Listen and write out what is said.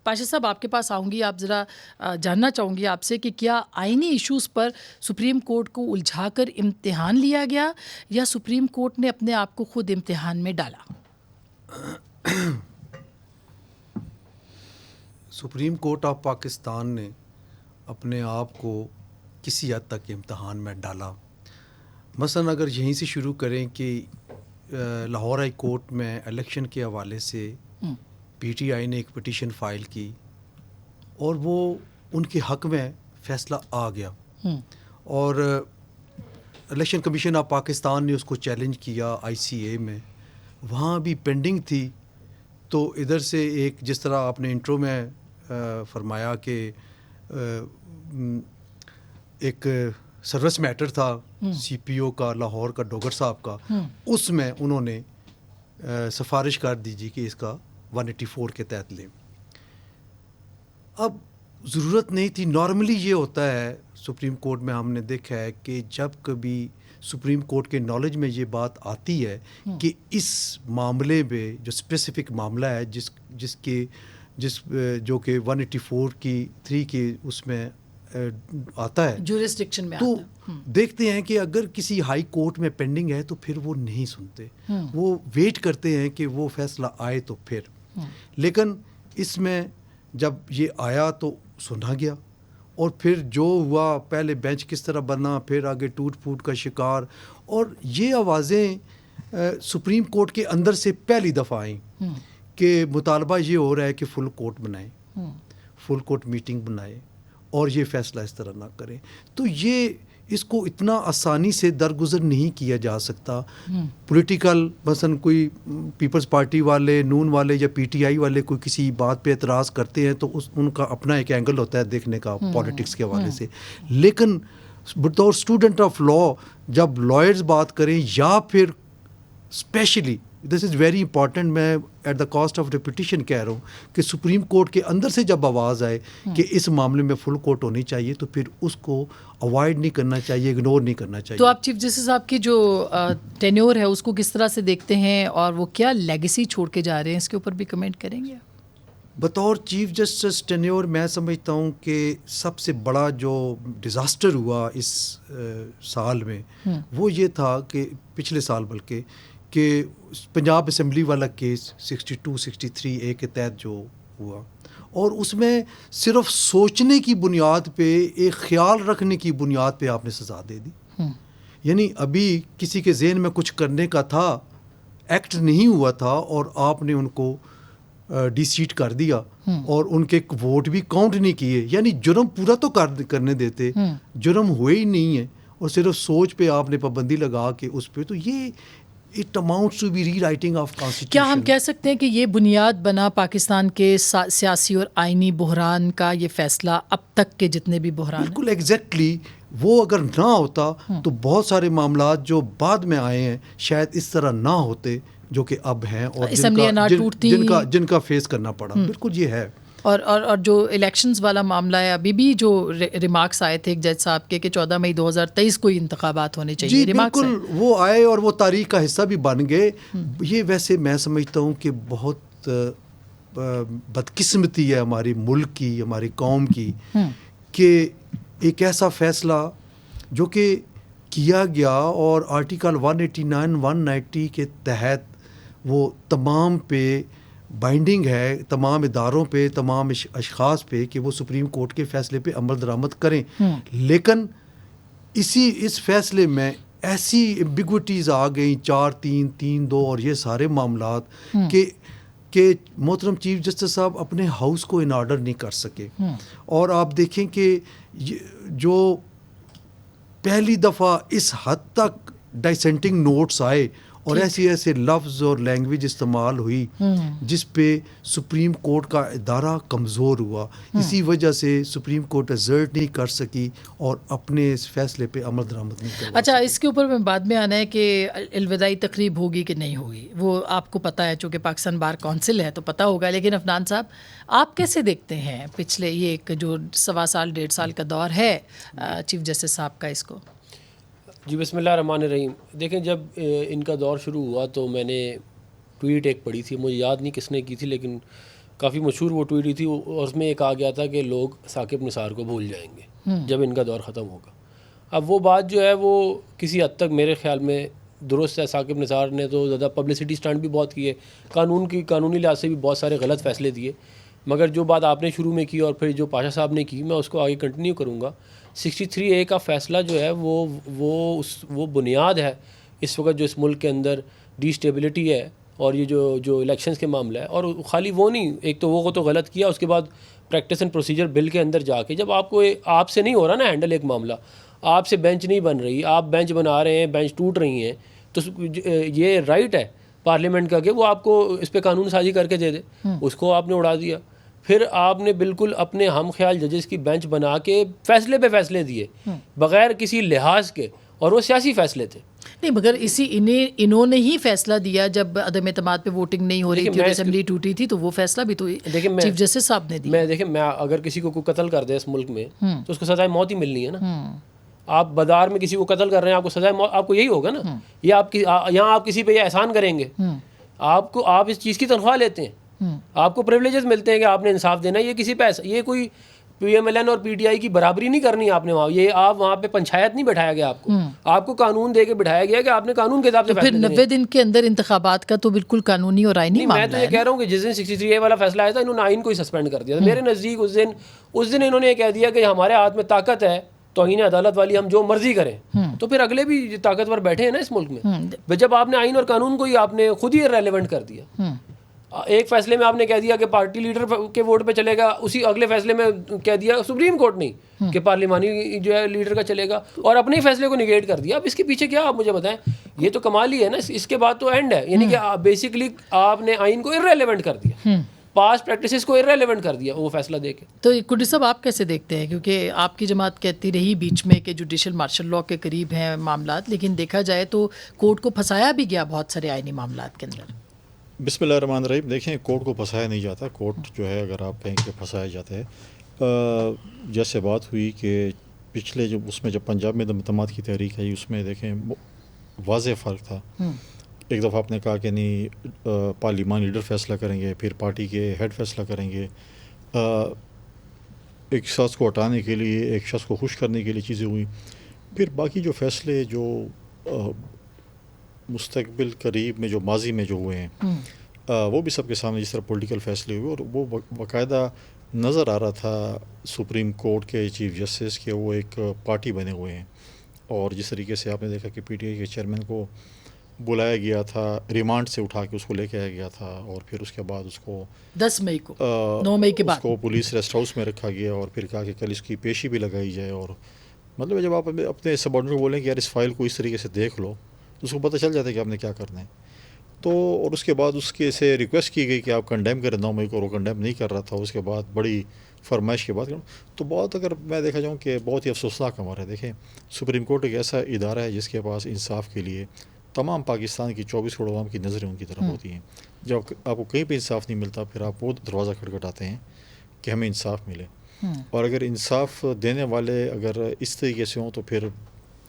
پاشا صاحب آپ کے پاس آؤں گی. آپ ذرا جاننا چاہوں گی آپ سے کہ کیا آئینی ایشوز پر سپریم کورٹ کو الجھا کر امتحان لیا گیا یا سپریم کورٹ نے اپنے آپ کو خود امتحان میں ڈالا؟ سپریم کورٹ آف پاکستان نے اپنے آپ کو کسی حد تک امتحان میں ڈالا. مثلا اگر یہیں سے شروع کریں کہ لاہور ہائی کورٹ میں الیکشن کے حوالے سے پی ٹی آئی نے ایک پٹیشن فائل کی اور وہ ان کے حق میں فیصلہ آ گیا اور الیکشن کمیشن آف پاکستان نے اس کو چیلنج کیا آئی سی اے میں, وہاں بھی پینڈنگ تھی. تو ادھر سے ایک جس طرح آپ نے انٹرو میں فرمایا کہ ایک سروس میٹر تھا سی پی او کا لاہور کا ڈوگر صاحب کا, اس میں انہوں نے سفارش کر دیجیے کہ اس کا 184 کے تحت لیں. اب ضرورت نہیں تھی. نارملی یہ ہوتا ہے سپریم کورٹ میں, ہم نے دیکھا ہے کہ جب کبھی سپریم کورٹ کے نالج میں یہ بات آتی ہے کہ اس معاملے میں جو اسپیسیفک معاملہ ہے جس جو کہ 184 کی 3 کی اس میں آتا ہے جورسڈکشن میں, تو دیکھتے ہیں کہ اگر کسی ہائی کورٹ میں پینڈنگ ہے تو پھر وہ نہیں سنتے, وہ ویٹ کرتے ہیں کہ وہ فیصلہ آئے تو پھر. لیکن اس میں جب یہ آیا تو سنا گیا اور پھر جو ہوا, پہلے بینچ کس طرح بنا, پھر آگے ٹوٹ پھوٹ کا شکار, اور یہ آوازیں سپریم کورٹ کے اندر سے پہلی دفعہ آئیں کہ مطالبہ یہ ہو رہا ہے کہ فل کورٹ بنائیں, فل کورٹ میٹنگ بنائیں اور یہ فیصلہ اس طرح نہ کریں. تو یہ اس کو اتنا آسانی سے درگزر نہیں کیا جا سکتا. پولیٹیکل مثلا کوئی پیپلز پارٹی والے, نون والے یا پی ٹی آئی والے کوئی کسی بات پہ اعتراض کرتے ہیں تو ان کا اپنا ایک اینگل ہوتا ہے دیکھنے کا پالیٹکس کے حوالے سے. لیکن بطور اسٹوڈنٹ آف لا جب لائرز بات کریں یا پھر specially this is very important, میں at the cost of repetition کہہ رہا ہوں کہ سپریم کورٹ کے اندر سے جب آواز آئے کہ اس معاملے میں فل کورٹ ہونی چاہیے تو پھر اس کو اوائڈ نہیں کرنا چاہیے, اگنور نہیں کرنا چاہیے. تو آپ چیف جسٹس صاحب کی جو ٹینیور ہے اس کو کس طرح سے دیکھتے ہیں اور وہ کیا لیگیسی چھوڑ کے جا رہے ہیں, اس کے اوپر بھی کمنٹ کریں گے؟ بطور چیف جسٹس ٹینیور میں سمجھتا ہوں کہ سب سے بڑا جو ڈیزاسٹر ہوا اس سال میں وہ یہ تھا کہ پچھلے سال بلکہ کہ پنجاب اسمبلی والا کیس 62-63A کے تحت جو ہوا, اور اس میں صرف سوچنے کی بنیاد پہ, ایک خیال رکھنے کی بنیاد پہ آپ نے سزا دے دی. یعنی ابھی کسی کے ذہن میں کچھ کرنے کا تھا, ایکٹ نہیں ہوا تھا اور آپ نے ان کو ڈی سیٹ کر دیا اور ان کے ووٹ بھی کاؤنٹ نہیں کیے. یعنی جرم پورا تو کرنے دیتے, جرم ہوئے ہی نہیں ہے اور صرف سوچ پہ آپ نے پابندی لگا کے اس پہ. تو یہ it amounts to be rewriting of constitution. کیا ہم کہہ سکتے ہیں کہ یہ بنیاد بنا پاکستان کے سیاسی اور آئینی بحران کا یہ فیصلہ, اب تک کے جتنے بھی بحران؟ بالکل ایگزیکٹلی. وہ اگر نہ ہوتا تو بہت سارے معاملات جو بعد میں آئے ہیں شاید اس طرح نہ ہوتے جو کہ اب ہیں اور جن کا فیس کرنا پڑا. بالکل یہ ہے. اور جو الیکشنز والا معاملہ ہے, ابھی بھی جو ریمارکس آئے تھے ایک جج صاحب کے کہ 14 مئی 2023 کو انتخابات ہونے چاہیے. جی بالکل وہ آئے اور وہ تاریخ کا حصہ بھی بن گئے. یہ ویسے میں سمجھتا ہوں کہ بہت بدقسمتی ہے ہماری ملک کی, ہماری قوم کی, کہ ایک ایسا فیصلہ جو کہ کیا گیا اور آرٹیکل 189-190 کے تحت وہ تمام پہ بائنڈنگ ہے, تمام اداروں پہ, تمام اشخاص پہ کہ وہ سپریم کورٹ کے فیصلے پہ عمل درآمد کریں. لیکن اس فیصلے میں ایسی ایمبیگوٹیز آ گئیں, 4-3-3-2 اور یہ سارے معاملات کہ محترم چیف جسٹس صاحب اپنے ہاؤس کو ان آرڈر نہیں کر سکے. اور آپ دیکھیں کہ جو پہلی دفعہ اس حد تک ڈائسینٹنگ نوٹس آئے اور ایسے لفظ اور لینگویج استعمال ہوئی جس پہ سپریم کورٹ کا ادارہ کمزور ہوا. اسی وجہ سے سپریم کورٹ ایگزرٹ نہیں کر سکی اور اپنے اس فیصلے پہ عمل درآمد نہیں کر. اچھا, اس کے اوپر میں بعد میں آنا ہے کہ الوداعی تقریب ہوگی کہ نہیں ہوگی, وہ آپ کو پتہ ہے, چونکہ پاکستان بار کونسل ہے تو پتہ ہوگا. لیکن عفنان صاحب, آپ کیسے دیکھتے ہیں پچھلے یہ ایک جو 1.25 سال 1.5 سال کا دور ہے چیف جسٹس صاحب کا, اس کو؟ جی بسم اللہ الرحمن الرحیم. دیکھیں جب ان کا دور شروع ہوا تو میں نے ٹویٹ ایک پڑھی تھی, مجھے یاد نہیں کس نے کی تھی, لیکن کافی مشہور وہ ٹویٹ تھی، اور اس میں یہ کہا گیا تھا کہ لوگ ثاقب نثار کو بھول جائیں گے جب ان کا دور ختم ہوگا. اب وہ بات جو ہے وہ کسی حد تک میرے خیال میں درست ہے. ثاقب نثار نے تو زیادہ پبلسٹی اسٹنٹ بھی بہت کیے، قانونی لحاظ سے بھی بہت سارے غلط فیصلے دیے، مگر جو بات آپ نے شروع میں کی اور پھر جو پاشا صاحب نے کی، میں اس کو آگے کنٹینیو کروں گا. 63A کا فیصلہ جو ہے وہ بنیاد ہے اس وقت جو اس ملک کے اندر ڈی اسٹیبلٹی ہے اور یہ جو الیکشنز کے معاملہ ہے. اور خالی وہ نہیں، ایک تو وہ تو غلط کیا، اس کے بعد پریکٹس اینڈ پروسیجر بل کے اندر جا کے جب آپ سے نہیں ہو رہا نا ہینڈل ایک معاملہ، آپ سے بینچ نہیں بن رہی، آپ بینچ بنا رہے ہیں، بینچ ٹوٹ رہی ہیں، تو یہ رائٹ ہے پارلیمنٹ کا کہ وہ آپ کو اس پہ قانون سازی کر کے دے دے. اس کو آپ نے اڑا دیا. پھر آپ نے بالکل اپنے ہم خیال ججز کی بینچ بنا کے فیصلے پہ فیصلے دیے بغیر کسی لحاظ کے، اور وہ سیاسی فیصلے تھے. نہیں، مگر انہوں نے ہی فیصلہ دیا جب عدم اعتماد پہ ووٹنگ نہیں ہو رہی تھی اور اسمبلی ٹوٹی تھی، تو وہ فیصلہ بھی تو چیف جسٹس صاحب نے دیا. میں اگر کسی کو قتل کر دے اس ملک میں تو اس کو سزائے موت ہی ملنی ہے نا. آپ بدار میں کسی کو قتل کر رہے ہیں، آپ کو سزائے موت آپ کو یہی ہوگا نا. یہ یہاں آپ کسی پہ یہ احسان کریں گے، آپ اس چیز کی تنخواہ لیتے ہیں، آپ کو پریولیجز ملتے ہیں کہ آپ نے انصاف دینا ہے. یہ کسی پہ یہ کوئی PMLN اور PTI کی برابری نہیں کرنی آپ نے وہاں. یہ آپ وہاں پہ پنچایت نہیں بٹھایا گیا آپ کو قانون دے کے بٹھایا گیا کہ آپ نے قانون کے حساب سے پھر 90 دن کے اندر انتخابات کا تو بالکل قانونی اور آئینی معاملہ ہے. میں تو یہ کہہ رہا ہوں کہ جس دن 63A والا فیصلہ آیا تھا، انہوں نے آئین کو ہی سسپینڈ کر دیا تھا. میرے نزدیک اس دن انہوں نے یہ کہہ دیا کہ ہمارے ہاتھ میں طاقت ہے توہین عدالت والی، ہم جو مرضی کریں. تو پھر اگلے بھی طاقتور بیٹھے ہیں نا اس ملک میں. جب آپ نے آئین اور قانون کو ہی آپ نے خود ہی ریلیونٹ کر دیا. ایک فیصلے میں آپ نے کہہ دیا کہ پارٹی لیڈر کے ووٹ پہ چلے گا، اسی اگلے فیصلے میں کہہ دیا سپریم کورٹ نہیں کہ پارلیمانی جو ہے لیڈر کا چلے گا، اور اپنے ہی فیصلے کو نگیٹ کر دیا. اب اس کے پیچھے کیا آپ مجھے بتائیں؟ یہ تو کمال ہی ہے نا. اس کے بعد تو اینڈ ہے، یعنی کہ بیسکلی آپ نے آئین کو ارریلیونٹ کر دیا، پاسٹ پریکٹسز کو ارریلیونٹ کر دیا وہ فیصلہ دے کے. تو کڈی صاحب آپ کیسے دیکھتے ہیں؟ کیونکہ آپ کی جماعت کہتی رہی بیچ میں کہ جوڈیشل مارشل لاء کے قریب ہیں معاملات، لیکن دیکھا جائے تو کورٹ کو پھنسایا بھی گیا بہت سارے آئینی معاملات کے اندر. بسم اللہ الرحمن الرحیم. دیکھیں، کورٹ کو پھنسایا نہیں جاتا. کورٹ جو ہے اگر آپ کہیں کہ پھنسایا جاتا ہے، جیسے بات ہوئی کہ پچھلے اس میں جب پنجاب میں اعتماد کی تحریک آئی، اس میں دیکھیں واضح فرق تھا. ایک دفعہ آپ نے کہا کہ نہیں پارلیمان لیڈر فیصلہ کریں گے، پھر پارٹی کے ہیڈ فیصلہ کریں گے. ایک شخص کو ہٹانے کے لیے، ایک شخص کو خوش کرنے کے لیے چیزیں ہوئیں. پھر باقی جو فیصلے جو مستقبل قریب میں جو ماضی میں جو ہوئے ہیں وہ بھی سب کے سامنے جس طرح پولیٹیکل فیصلے ہوئے، اور وہ باقاعدہ نظر آ رہا تھا سپریم کورٹ کے چیف جسٹس کے وہ ایک پارٹی بنے ہوئے ہیں. اور جس طریقے سے آپ نے دیکھا کہ PTI کے چیئرمین کو بلایا گیا تھا، ریمانڈ سے اٹھا کے اس کو لے کے آیا گیا تھا، اور پھر اس کے بعد اس کو 10 مئی کو 9 مئی کے بعد اس کو پولیس ریسٹ ہاؤس میں رکھا گیا، اور پھر کہا کہ کل اس کی پیشی بھی لگائی جائے. اور مطلب جب آپ اپنے سبارڈنیٹ کو بولیں کہ یار اس فائل کو اس طریقے سے دیکھ لو، تو اس کو پتہ چل جاتا ہے کہ آپ نے کیا کرنا ہے. تو اور اس کے بعد اس کے سے ریکویسٹ کی گئی کہ آپ کنڈیم کریں 9 مئی کو، اور وہ کنڈیم نہیں کر رہا تھا. اس کے بعد بڑی فرمائش کے بعد تو بہت، اگر میں دیکھا جاؤں کہ بہت ہی افسوسناک ہمارا ہے. دیکھیں، سپریم کورٹ ایک ایسا ادارہ ہے جس کے پاس انصاف کے لیے تمام پاکستان کی 24 کروڑ عوام کی نظریں ان کی طرف ہوتی ہیں. جب آپ کو کہیں پہ انصاف نہیں ملتا، پھر آپ وہ دروازہ کھٹکھٹاتے ہیں کہ ہمیں انصاف ملے. اور اگر انصاف دینے والے اگر اس طریقے سے ہوں تو پھر